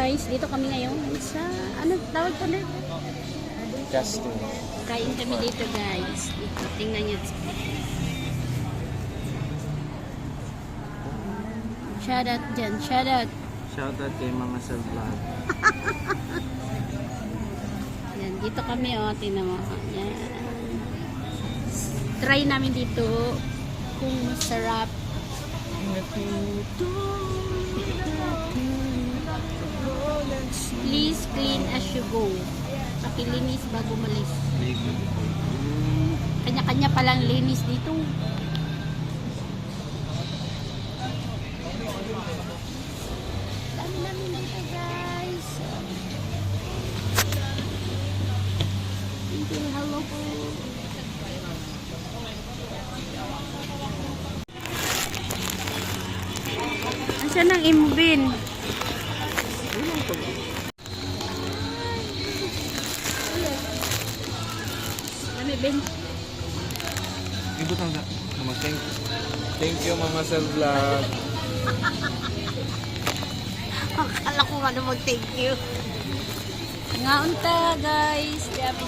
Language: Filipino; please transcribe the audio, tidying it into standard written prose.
guys, dito kami ngayon sa, ano tawag ko na? Casting. Kain kami dito guys. Dito, tingnan nyo. Shout out dyan, shout out. Shoutout kay Mama Sel Vlog. Yan, dito kami tingnan mo. Yan. Try namin dito kung masarap. Please clean as you go. Pakilinis bago malis. Kanya-kanya palang linis dito. Dami namin dito guys. Thank you, hello po. Asan ang imbin? Dami bin. Ibut ang Mama, thank you Mama Sel Vlog. Akala ko nga na mag-thank you. Nga unta guys. Dami.